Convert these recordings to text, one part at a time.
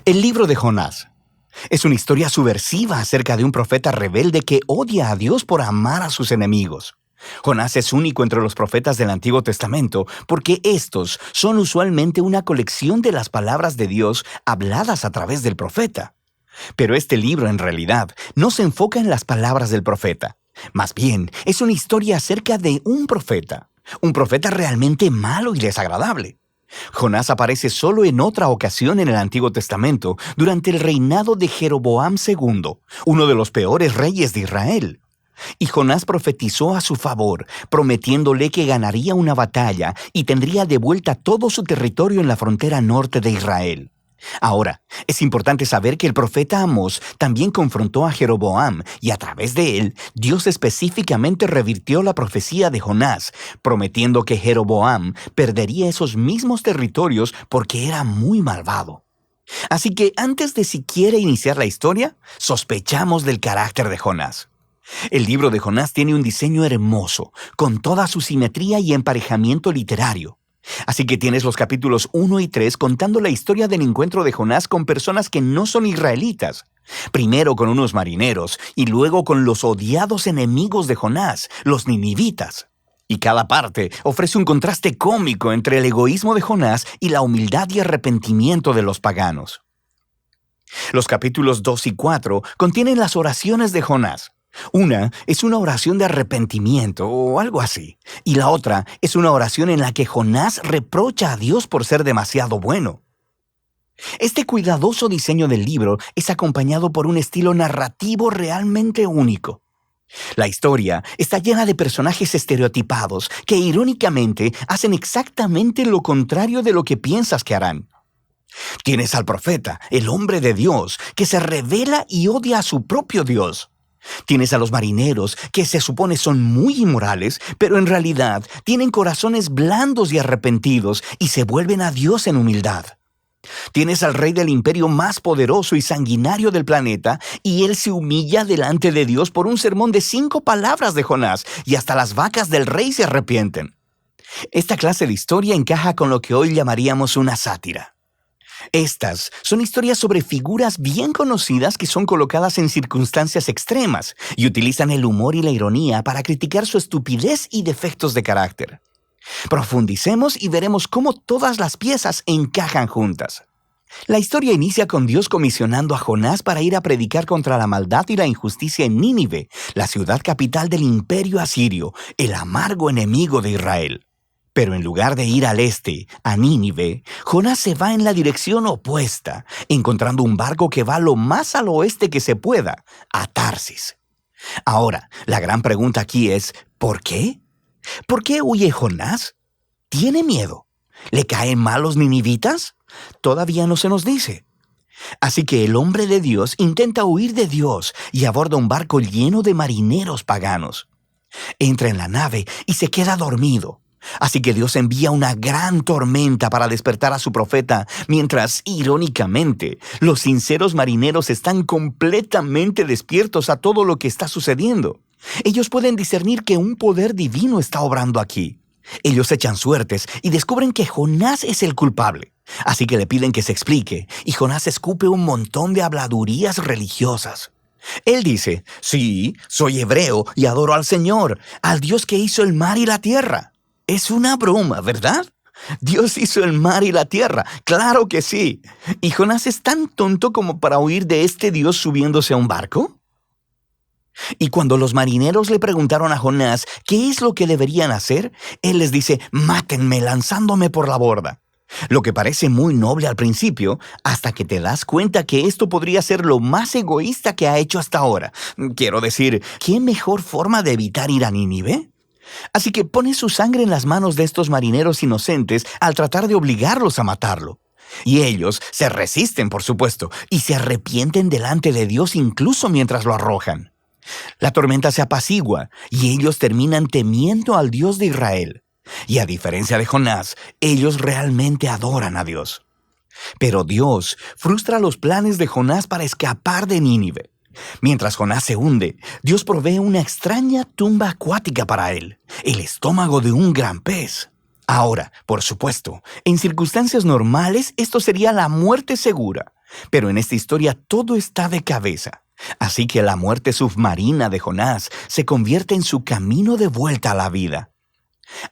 El libro de Jonás es una historia subversiva acerca de un profeta rebelde que odia a Dios por amar a sus enemigos. Jonás es único entre los profetas del Antiguo Testamento porque estos son usualmente una colección de las palabras de Dios habladas a través del profeta. Pero este libro en realidad no se enfoca en las palabras del profeta. Más bien, es una historia acerca de un profeta realmente malo y desagradable. Jonás aparece solo en otra ocasión en el Antiguo Testamento, durante el reinado de Jeroboam II, uno de los peores reyes de Israel. Y Jonás profetizó a su favor, prometiéndole que ganaría una batalla y tendría de vuelta todo su territorio en la frontera norte de Israel. Ahora, es importante saber que el profeta Amós también confrontó a Jeroboam y a través de él, Dios específicamente revirtió la profecía de Jonás, prometiendo que Jeroboam perdería esos mismos territorios porque era muy malvado. Así que antes de siquiera iniciar la historia, sospechamos del carácter de Jonás. El libro de Jonás tiene un diseño hermoso, con toda su simetría y emparejamiento literario. Así que tienes los capítulos 1 y 3 contando la historia del encuentro de Jonás con personas que no son israelitas. Primero con unos marineros y luego con los odiados enemigos de Jonás, los ninivitas. Y cada parte ofrece un contraste cómico entre el egoísmo de Jonás y la humildad y arrepentimiento de los paganos. Los capítulos 2 y 4 contienen las oraciones de Jonás. Una es una oración de arrepentimiento o algo así, y la otra es una oración en la que Jonás reprocha a Dios por ser demasiado bueno. Este cuidadoso diseño del libro es acompañado por un estilo narrativo realmente único. La historia está llena de personajes estereotipados que irónicamente hacen exactamente lo contrario de lo que piensas que harán. Tienes al profeta, el hombre de Dios, que se revela y odia a su propio Dios. Tienes a los marineros, que se supone son muy inmorales, pero en realidad tienen corazones blandos y arrepentidos y se vuelven a Dios en humildad. Tienes al rey del imperio más poderoso y sanguinario del planeta, y él se humilla delante de Dios por un sermón de 5 palabras de Jonás, y hasta las vacas del rey se arrepienten. Esta clase de historia encaja con lo que hoy llamaríamos una sátira. Estas son historias sobre figuras bien conocidas que son colocadas en circunstancias extremas y utilizan el humor y la ironía para criticar su estupidez y defectos de carácter. Profundicemos y veremos cómo todas las piezas encajan juntas. La historia inicia con Dios comisionando a Jonás para ir a predicar contra la maldad y la injusticia en Nínive, la ciudad capital del imperio asirio, el amargo enemigo de Israel. Pero en lugar de ir al este, a Nínive, Jonás se va en la dirección opuesta, encontrando un barco que va lo más al oeste que se pueda, a Tarsis. Ahora, la gran pregunta aquí es, ¿por qué? ¿Por qué huye Jonás? ¿Tiene miedo? ¿Le caen mal los ninivitas? Todavía no se nos dice. Así que el hombre de Dios intenta huir de Dios y aborda un barco lleno de marineros paganos. Entra en la nave y se queda dormido. Así que Dios envía una gran tormenta para despertar a su profeta, mientras, irónicamente, los sinceros marineros están completamente despiertos a todo lo que está sucediendo. Ellos pueden discernir que un poder divino está obrando aquí. Ellos echan suertes y descubren que Jonás es el culpable. Así que le piden que se explique, y Jonás escupe un montón de habladurías religiosas. Él dice, sí, soy hebreo y adoro al Señor, al Dios que hizo el mar y la tierra. Es una broma, ¿verdad? Dios hizo el mar y la tierra, claro que sí. ¿Y Jonás es tan tonto como para huir de este Dios subiéndose a un barco? Y cuando los marineros le preguntaron a Jonás qué es lo que deberían hacer, él les dice, mátenme lanzándome por la borda. Lo que parece muy noble al principio, hasta que te das cuenta que esto podría ser lo más egoísta que ha hecho hasta ahora. Quiero decir, ¿qué mejor forma de evitar ir a Nínive? Así que pone su sangre en las manos de estos marineros inocentes al tratar de obligarlos a matarlo. Y ellos se resisten, por supuesto, y se arrepienten delante de Dios incluso mientras lo arrojan. La tormenta se apacigua y ellos terminan temiendo al Dios de Israel. Y a diferencia de Jonás, ellos realmente adoran a Dios. Pero Dios frustra los planes de Jonás para escapar de Nínive. Mientras Jonás se hunde, Dios provee una extraña tumba acuática para él, el estómago de un gran pez. Ahora, por supuesto, en circunstancias normales esto sería la muerte segura. Pero en esta historia todo está de cabeza. Así que la muerte submarina de Jonás se convierte en su camino de vuelta a la vida.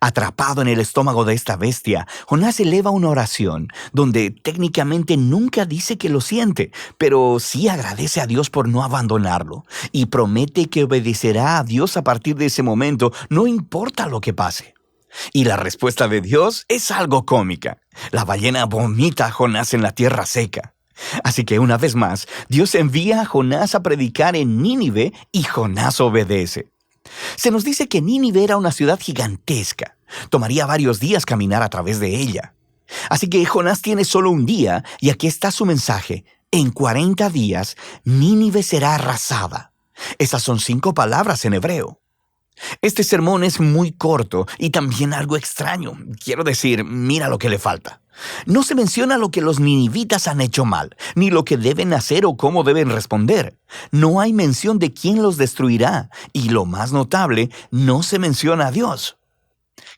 Atrapado en el estómago de esta bestia, Jonás eleva una oración donde técnicamente nunca dice que lo siente, pero sí agradece a Dios por no abandonarlo y promete que obedecerá a Dios a partir de ese momento, no importa lo que pase. Y la respuesta de Dios es algo cómica. La ballena vomita a Jonás en la tierra seca. Así que una vez más, Dios envía a Jonás a predicar en Nínive y Jonás obedece. Se nos dice que Nínive era una ciudad gigantesca. Tomaría varios días caminar a través de ella. Así que Jonás tiene solo un día y aquí está su mensaje. En 40 días, Nínive será arrasada. Esas son 5 palabras en hebreo. Este sermón es muy corto y también algo extraño. Quiero decir, mira lo que le falta. No se menciona lo que los ninivitas han hecho mal, ni lo que deben hacer o cómo deben responder. No hay mención de quién los destruirá, y lo más notable, no se menciona a Dios.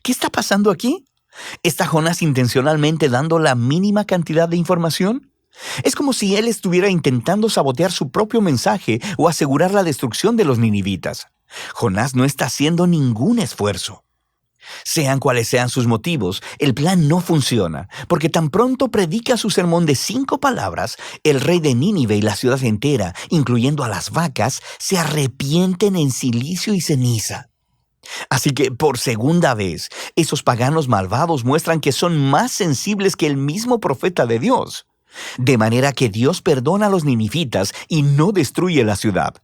¿Qué está pasando aquí? ¿Está Jonás intencionalmente dando la mínima cantidad de información? Es como si él estuviera intentando sabotear su propio mensaje o asegurar la destrucción de los ninivitas. Jonás no está haciendo ningún esfuerzo. Sean cuales sean sus motivos, el plan no funciona, porque tan pronto predica su sermón de 5 palabras, el rey de Nínive y la ciudad entera, incluyendo a las vacas, se arrepienten en silicio y ceniza. Así que, por segunda vez, esos paganos malvados muestran que son más sensibles que el mismo profeta de Dios. De manera que Dios perdona a los ninivitas y no destruye la ciudad.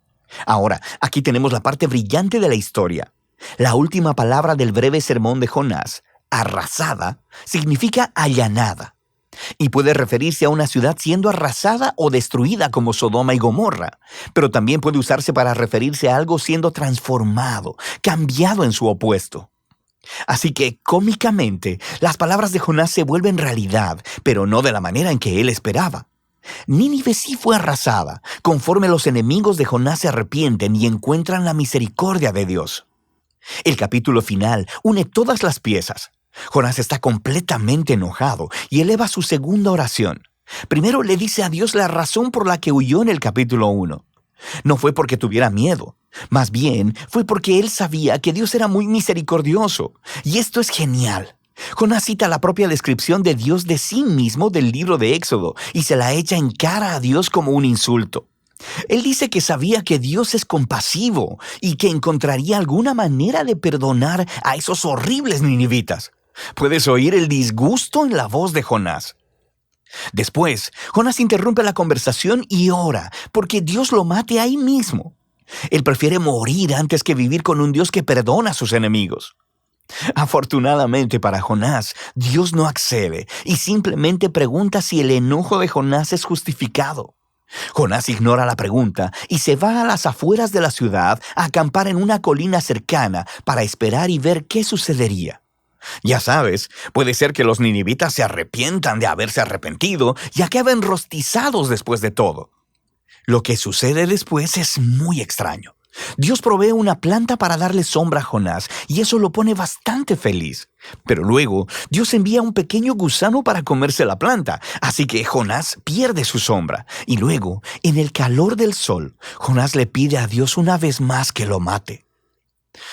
Ahora, aquí tenemos la parte brillante de la historia. La última palabra del breve sermón de Jonás, arrasada, significa allanada, y puede referirse a una ciudad siendo arrasada o destruida como Sodoma y Gomorra, pero también puede usarse para referirse a algo siendo transformado, cambiado en su opuesto. Así que, cómicamente, las palabras de Jonás se vuelven realidad, pero no de la manera en que él esperaba. Nínive sí fue arrasada, conforme los enemigos de Jonás se arrepienten y encuentran la misericordia de Dios. El capítulo final une todas las piezas. Jonás está completamente enojado y eleva su segunda oración. Primero le dice a Dios la razón por la que huyó en el capítulo 1. No fue porque tuviera miedo, más bien fue porque él sabía que Dios era muy misericordioso. Y esto es genial. Jonás cita la propia descripción de Dios de sí mismo del libro de Éxodo y se la echa en cara a Dios como un insulto. Él dice que sabía que Dios es compasivo y que encontraría alguna manera de perdonar a esos horribles ninivitas. Puedes oír el disgusto en la voz de Jonás. Después, Jonás interrumpe la conversación y ora porque Dios lo mate ahí mismo. Él prefiere morir antes que vivir con un Dios que perdona a sus enemigos. Afortunadamente para Jonás, Dios no accede y simplemente pregunta si el enojo de Jonás es justificado. Jonás ignora la pregunta y se va a las afueras de la ciudad a acampar en una colina cercana para esperar y ver qué sucedería. Ya sabes, puede ser que los ninivitas se arrepientan de haberse arrepentido y acaben rostizados después de todo. Lo que sucede después es muy extraño. Dios provee una planta para darle sombra a Jonás y eso lo pone bastante feliz. Pero luego, Dios envía un pequeño gusano para comerse la planta, así que Jonás pierde su sombra. Y luego, en el calor del sol, Jonás le pide a Dios una vez más que lo mate.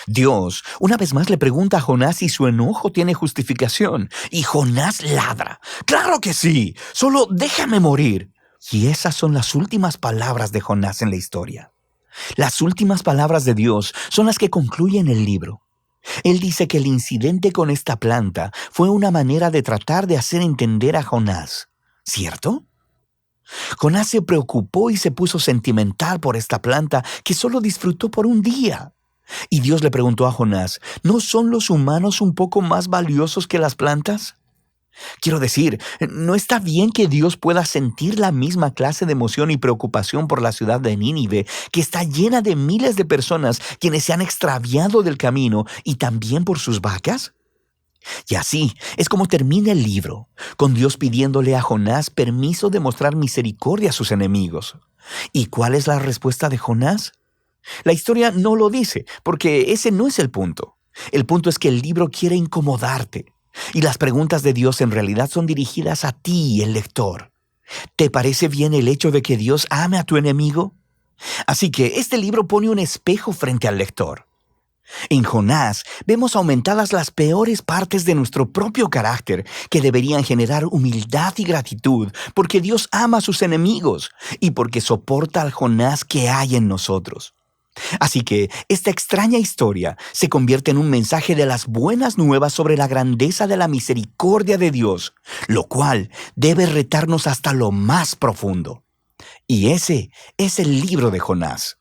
Dios una vez más le pregunta a Jonás si su enojo tiene justificación, y Jonás ladra. ¡Claro que sí! ¡Solo déjame morir! Y esas son las últimas palabras de Jonás en la historia. Las últimas palabras de Dios son las que concluyen el libro. Él dice que el incidente con esta planta fue una manera de tratar de hacer entender a Jonás. ¿Cierto? Jonás se preocupó y se puso sentimental por esta planta que solo disfrutó por un día. Y Dios le preguntó a Jonás, ¿no son los humanos un poco más valiosos que las plantas? Quiero decir, ¿no está bien que Dios pueda sentir la misma clase de emoción y preocupación por la ciudad de Nínive, que está llena de miles de personas quienes se han extraviado del camino, y también por sus vacas? Y así es como termina el libro, con Dios pidiéndole a Jonás permiso de mostrar misericordia a sus enemigos. ¿Y cuál es la respuesta de Jonás? La historia no lo dice, porque ese no es el punto. El punto es que el libro quiere incomodarte. Y las preguntas de Dios en realidad son dirigidas a ti, el lector. ¿Te parece bien el hecho de que Dios ame a tu enemigo? Así que este libro pone un espejo frente al lector. En Jonás vemos aumentadas las peores partes de nuestro propio carácter que deberían generar humildad y gratitud porque Dios ama a sus enemigos y porque soporta al Jonás que hay en nosotros. Así que esta extraña historia se convierte en un mensaje de las buenas nuevas sobre la grandeza de la misericordia de Dios, lo cual debe retarnos hasta lo más profundo. Y ese es el libro de Jonás.